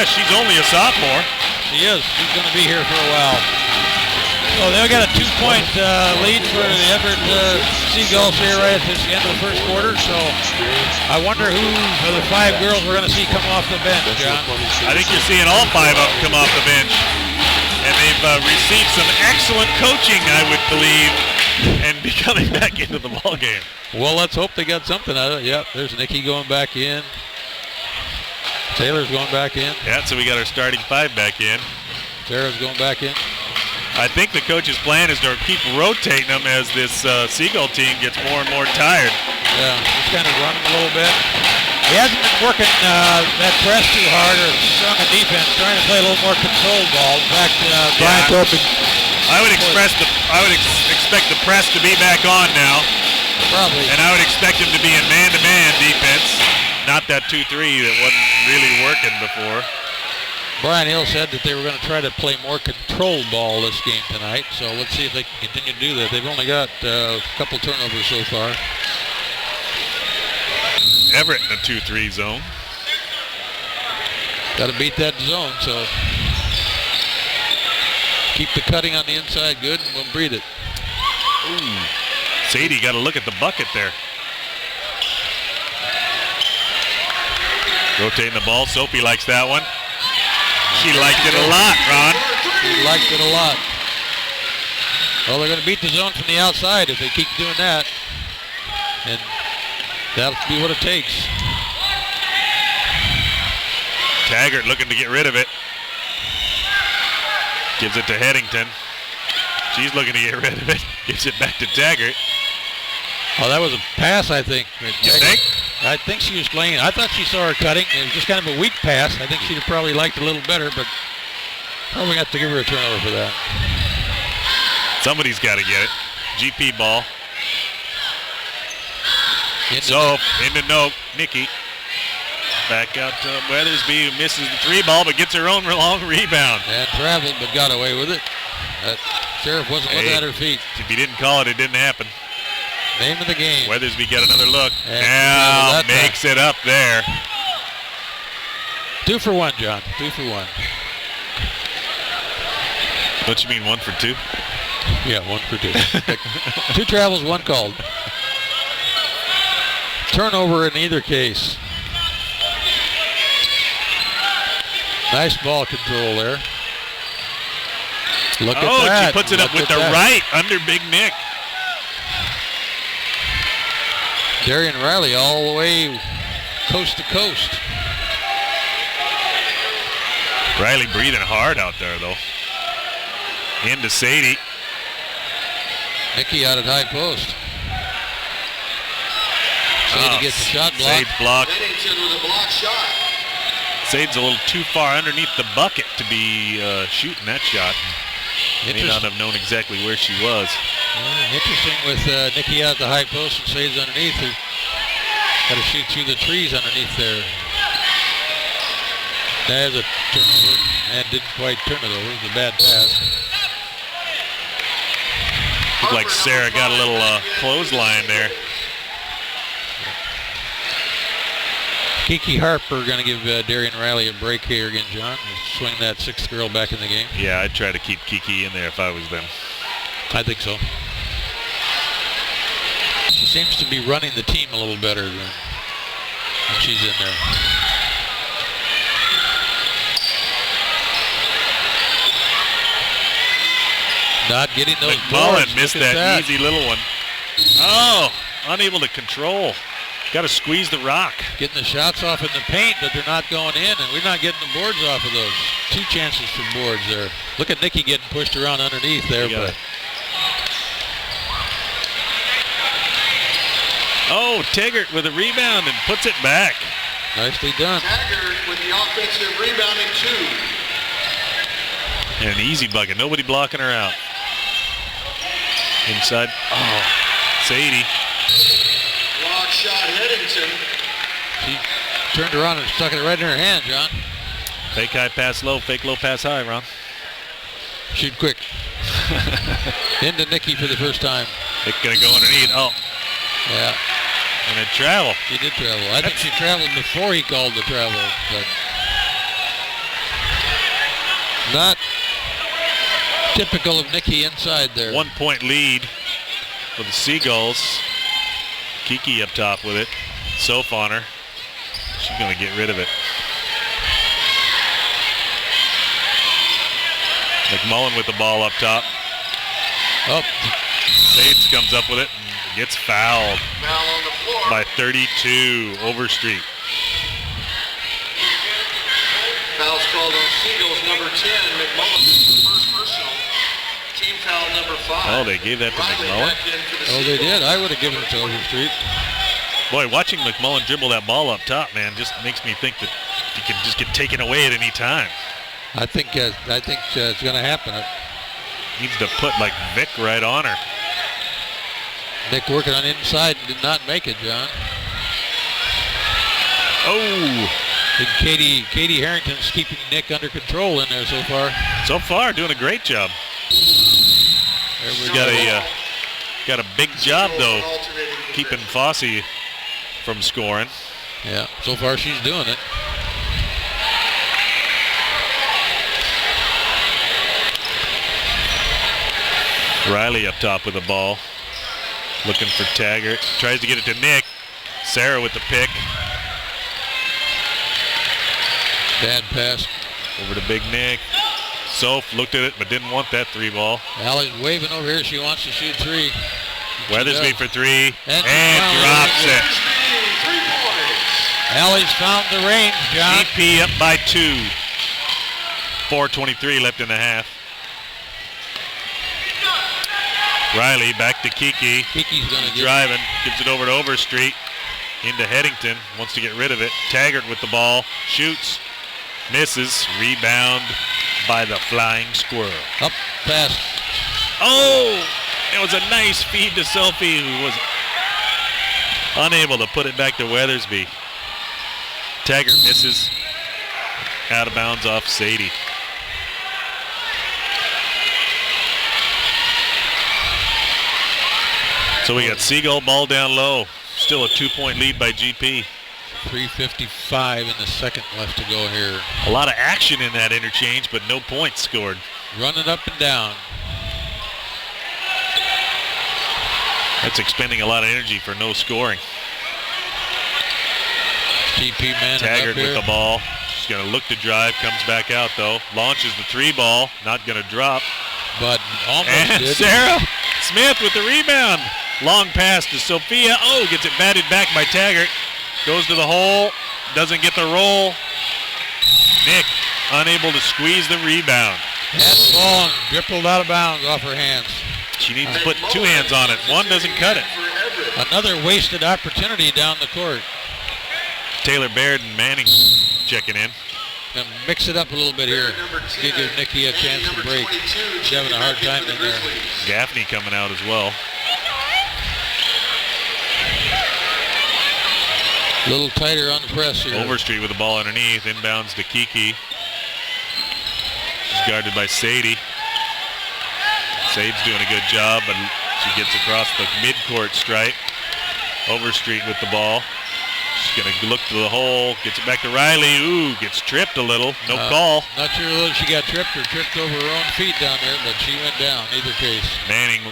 She's only a sophomore. She is. She's going to be here for a while. So they've got a 2-point lead for the Everett Seagulls here right at the end of the first quarter. So I wonder who of the 5 girls we're going to see come off the bench, John. I think you're seeing all 5 of them come off the bench. And they've received some excellent coaching, I would believe, and be coming back into the ball game. Well, let's hope they got something out of it. Yep, there's Nikki going back in. Taylor's going back in. Yeah, so we got our starting 5 back in. Sarah's going back in. I think the coach's plan is to keep rotating them as this Seagull team gets more and more tired. Yeah, just kind of running a little bit. He hasn't been working that press too hard or strong a defense, trying to play a little more controlled ball. In fact, Brian Thorpe. I would expect the press to be back on now. Probably. And I would expect him to be in man-to-man defense, not that 2-3 that wasn't really working before. Brian Hill said that they were going to try to play more controlled ball this game tonight, so let's see if they can continue to do that. They've only got a couple turnovers so far. Everett in the 2-3 zone. Got to beat that zone, so keep the cutting on the inside good, and we'll breed it. Ooh. Sadie got to look at the bucket there. Rotating the ball. Sophie likes that one. She liked it a lot, Ron. She liked it a lot. Well, they're going to beat the zone from the outside if they keep doing that. And that'll be what it takes. Taggart looking to get rid of it. Gives it to Headington. She's looking to get rid of it. Gives it back to Taggart. Oh, that was a pass, I think. You think? I think she was playing. I thought she saw her cutting. It was just kind of a weak pass. I think she'd have probably liked it a little better, but probably got to give her a turnover for that. Somebody's got to get it. GP ball. Into no. Nikki. Back out to Weathersby, who misses the 3 ball, but gets her own long rebound. And traveled, but got away with it. That Sheriff wasn't looking at her feet. If he didn't call it, it didn't happen. Name of the game. Weathersby got another look. Now makes it up there. 2 for 1, John. 2 for 1. What you mean, 1 for 2? Yeah, 1 for 2. 2 travels, 1 called. Turnover in either case. Nice ball control there. Look at that. She puts it up with the right under Big Nick. Darian Riley all the way coast to coast. Riley breathing hard out there, though. Into Sadie. Nikki out at high post. Sadie gets the shot blocked. Sade's blocked. Headington with a block shot. Sade's a little too far underneath the bucket to be shooting that shot. May not have known exactly where she was. Interesting with Nikki out the high post and Sade's underneath. Got to shoot through the trees underneath there. There's a turnover and didn't quite turn it over. It was a bad pass. Looked like Sarah got a little clothesline there. Kiki Harper going to give Darian Riley a break here again, John. Swing that 6th girl back in the game. Yeah, I'd try to keep Kiki in there if I was them. I think so. She seems to be running the team a little better than when she's in there. Not getting those McMullen boards. missed that easy little one. Oh, unable to control. Got to squeeze the rock. Getting the shots off in the paint, but they're not going in, and we're not getting the boards off of those. 2 chances for boards there. Look at Nikki getting pushed around underneath there. But Taggart with a rebound and puts it back. Nicely done. Taggart with the offensive rebounding 2. And an easy bucket. Nobody blocking her out. Inside. Oh, Sadie. Block shot Headington. She turned around and stuck it right in her hand, John. Fake high, pass low. Fake low, pass high, Ron. Shoot quick. Into Nikki for the first time. It's going to go underneath. Oh. Yeah. And it traveled. She did travel. I think she traveled before he called the travel. But Not typical of Nikki inside there. 1 point lead for the Seagulls. Kiki up top with it. Soph on her. She's going to get rid of it. McMullen with the ball up top. Oh. Bates comes up with it and gets fouled Foul on the floor. by 32, Overstreet. Foul's called on Seagulls number 10. McMullen, this is the first personal. Team foul number 5. Oh, they gave that to Riley McMullen? back in for the Oh, they Seagulls. did. I would have given it to Overstreet. Boy, watching McMullen dribble that ball up top, man, just makes me think that he can just get taken away at any time. I think it's going to happen. Needs to put like Vic right on her. Nick working on inside and did not make it, John. Oh, And Katie Harrington's keeping Nick under control in there so far. so far doing a great job. There we She's go. got a big job though, Alternating keeping Fossey from scoring. Yeah, so far she's doing it. Riley up top with the ball, looking for Taggart. Tries to get it to Nick. Sarah with the pick. Bad pass. Over to Big Nick. Soph looked at it but didn't want that 3 ball. Allie's waving over here. She wants to shoot 3. Weathersby does. for 3 And and drops it. 3 points. Allie's found the range, John. GP up by 2. 4:23 left in the half. Riley back to Kiki. Kiki's going to get Driving, gives it over to Overstreet. Into Headington, wants to get rid of it. Taggart with the ball, shoots, misses, rebound by the Flying Squirrel. up fast. Oh, it was a nice feed to Sophie, who was unable to put it back to Weathersby. Taggart misses, out of bounds off Sadie. So we got Seagull ball down low. Still a 2-point lead by GP. 3:55 in the second left to go here. A lot of action in that interchange, but no points scored. Running up and down. That's expending a lot of energy for no scoring. GP man Taggart up here. with the ball. She's going to look to drive, comes back out though. Launches the 3 ball, not going to drop. But almost And did. Sarah Smith with the rebound. Long pass to Sophia. Oh, gets it batted back by Taggart. Goes to the hole, doesn't get the roll. Nick unable to squeeze the rebound. Had the ball and dribbled out of bounds off her hands. She needs to put 2 hands on it. One doesn't cut it. For Everett. Another wasted opportunity down the court. Taylor Baird and Manning checking in. Gonna mix it up a little bit here. Number 10, Give Nikki a chance to number break. 22, She's having a hard checking back time in in for the there. Grizzlies. Gaffney coming out as well. A little tighter on the press here. Overstreet with the ball underneath. Inbounds to Kiki. She's guarded by Sadie. Sade's doing a good job, but she gets across the midcourt stripe. Overstreet with the ball. She's going to look to the hole. Gets it back to Riley. Ooh, gets tripped a little. No call. Not sure whether she got tripped or tripped over her own feet down there, but she went down, either case. Manning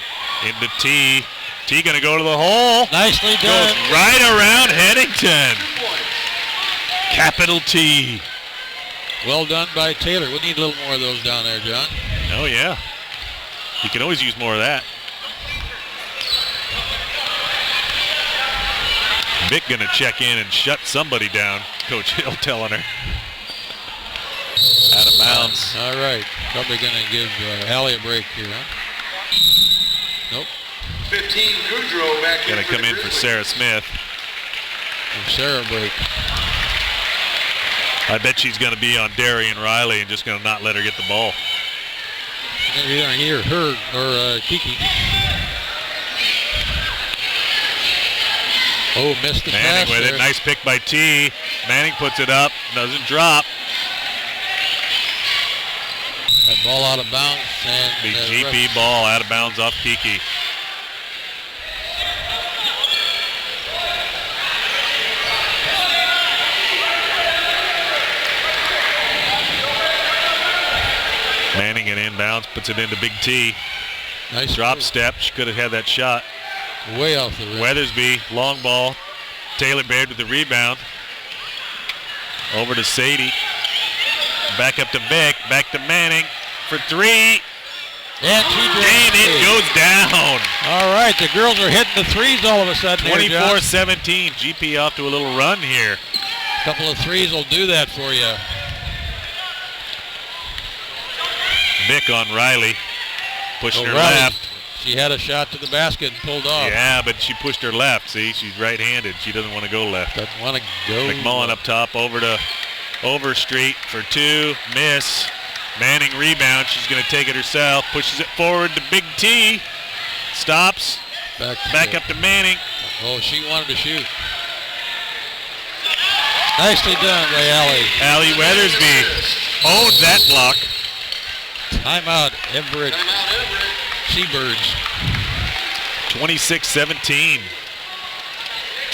into T. T going to go to the hole. Nicely Goes done. right around Headington. 2 points. Capital T. Well done by Taylor. We need a little more of those down there, John. Oh, yeah. You can always use more of that. Vic going to check in and shut somebody down. Coach Hill telling her. Out of bounds. All right. Probably going to give Allie a break here, huh? Nope. 15, Goudreau back in Going to for come the in for Grizzlies. Sarah Smith. Give Sarah a break. I bet she's going to be on Darian Riley and just going to not let her get the ball. You're going to hear her or Kiki. Oh, missed the Manning pass with there. it. Nice pick by T. Manning puts it up. Doesn't drop. That ball out of bounds. And The the ref- GP ball out of bounds off Kiki. Manning and inbounds, puts it into Big T. Nice Drop move. step. She could have had that shot. Way off the rim. Weathersby, long ball. Taylor Baird with the rebound. Over to Sadie. Back up to Vic. Back to Manning for three. And she did. And it goes down. All right, the girls are hitting the threes all of a sudden. 24-17. GP off to a little run here. A couple of threes will do that for you. Vic on Riley. Pushing her Riley, left. she had a shot to the basket and pulled off. Yeah, but she pushed her left. See, she's right-handed. She doesn't want to go left. Doesn't want to go. McMullen up top, over to Overstreet for two. Miss. Manning rebound. She's going to take it herself. Pushes it forward to Big T. Stops. Back up to Manning. Oh, she wanted to shoot. Nicely done by Allie. Allie Weathersby owned that block. Timeout, Everett Seabirds. 26-17.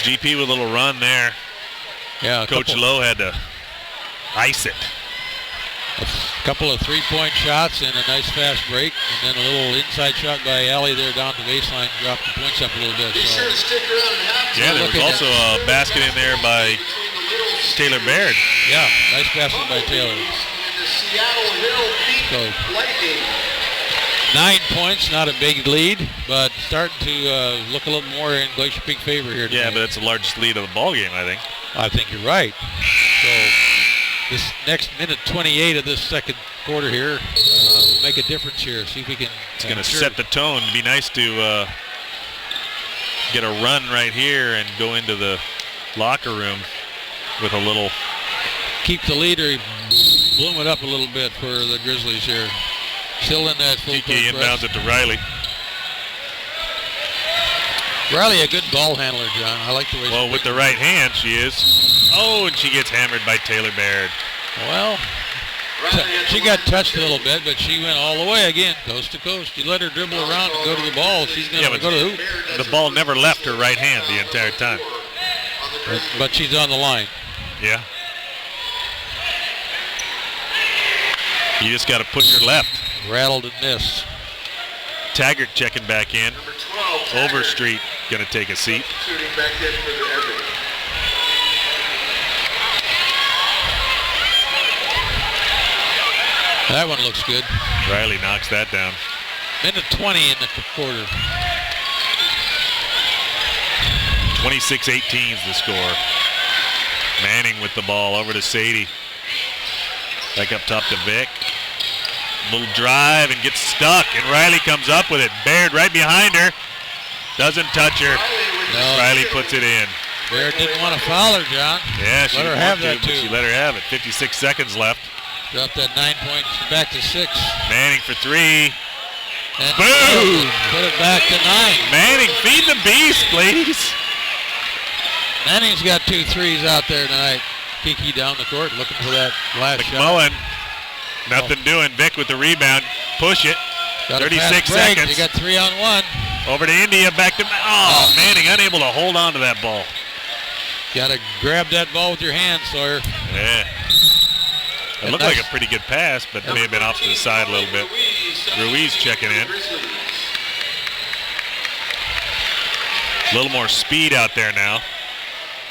GP with a little run there. Yeah, Coach Lowe had to ice it. A couple of three-point shots and a nice fast break, and then a little inside shot by Allie there down the baseline, dropped the points up a little bit. Be So sure to stick around and have Yeah, there was also a basket in there by Taylor Baird. yeah, nice passing by Taylor. the Seattle Hill beat So Lightning. 9 points, not a big lead, but starting to look a little more in Glacier Peak favor here tonight. Yeah, but that's the largest lead of the ball game, I think. I think you're right. So this next minute 28 of this second quarter here will make a difference here. See if we can. It's going to set the tone. It'd be nice to get a run right here and go into the locker room with a little. Keep the lead or bloom it up a little bit for the Grizzlies here. Still in that full court Kiki inbounds press. it to Riley. Riley, a good ball handler, John. I like the way. Well, with the right hand, she is. Oh, and she gets hammered by Taylor Baird. Well, she got touched a little bit, but she went all the way again, coast to coast. You let her dribble around and go to the ball, she's going to go to the hoop. The ball never left her right hand the entire time. But she's on the line. Yeah. You just got to push her left. Rattled and missed. Taggart checking back in. Number 12, Taggart, Overstreet going to take a seat. shooting back in for the Everett. That one looks good. Riley knocks that down. Minute 20 in the quarter. 26-18 is the score. Manning with the ball over to Sadie. Back up top to Vic. Little drive and gets stuck, and Riley comes up with it. Baird right behind her. Doesn't touch her. No. Riley puts it in. Baird didn't want to foul her, John. Yeah, she Let her didn't have want that to, but too. she let her have it. 56 seconds left. Dropped that 9 points back to 6. Manning for three. And Boom! put it back to 9. Manning, feed the beast, please. Manning's got 2 threes out there tonight. Kiki down the court looking for that last shot. McMullen, nothing doing. Vic with the rebound. Push it. Got a 36 fast break. seconds. You got 3 on 1. Over to India, back to... Oh, Manning unable to hold on to that ball. Got to grab that ball with your hand, Sawyer. Yeah. It And looked nice. like a pretty good pass, but may have been off to the side a little bit. Ruiz checking in. A little more speed out there now.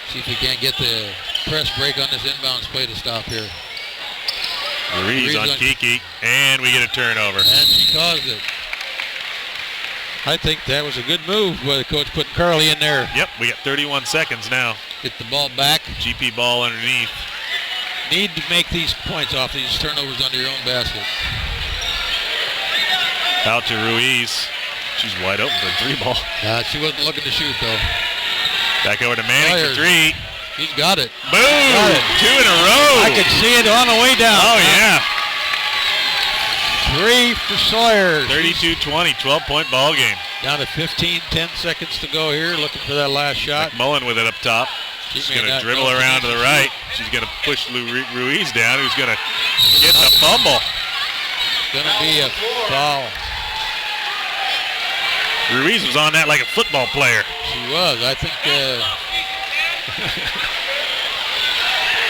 See if we can't get the press break on this inbounds play to stop here. Ruiz on Kiki, and we get a turnover. And she caused it. I think that was a good move by the coach putting Carly in there. Yep, we got 31 seconds now. Get the ball back. GP ball underneath. Need to make these points off these turnovers under your own basket. Out to Ruiz. She's wide open for a 3-ball. She wasn't looking to shoot, though. Back over to Manning for 3. He's got it. Boom! Got it. 2 in a row. I could see it on the way down. Oh, yeah. 3 for Sawyer. 32-20, 12-point ball game. Down to 15, 10 seconds to go here. Looking for that last shot. McMullen with it up top. She's going to dribble around to the right. She's going to push Ruiz down, who's going to get the fumble. Going to be a foul. Ruiz was on that like a football player. She was. I think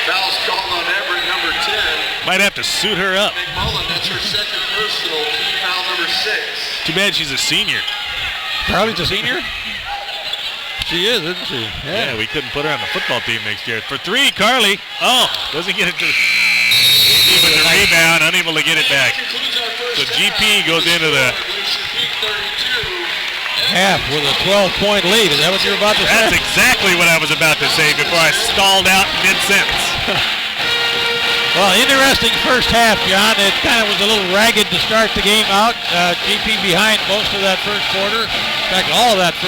Foul's called on Everett, number 10. Might have to suit her up. McMullen, that's her second personal, team foul number 6. Too bad she's a senior. Carly's a senior? She is, isn't she? Yeah, we couldn't put her on the football team next year. For 3, Carly. Oh, doesn't get it to with the rebound, unable to get it back. So GP goes into the half with a 12-point lead. Is that what you're about to say? That's exactly what I was about to say before I stalled out mid-sentence. Well, interesting first half, John. It kind of was a little ragged to start the game out. GP behind most of that first quarter. In fact, all of that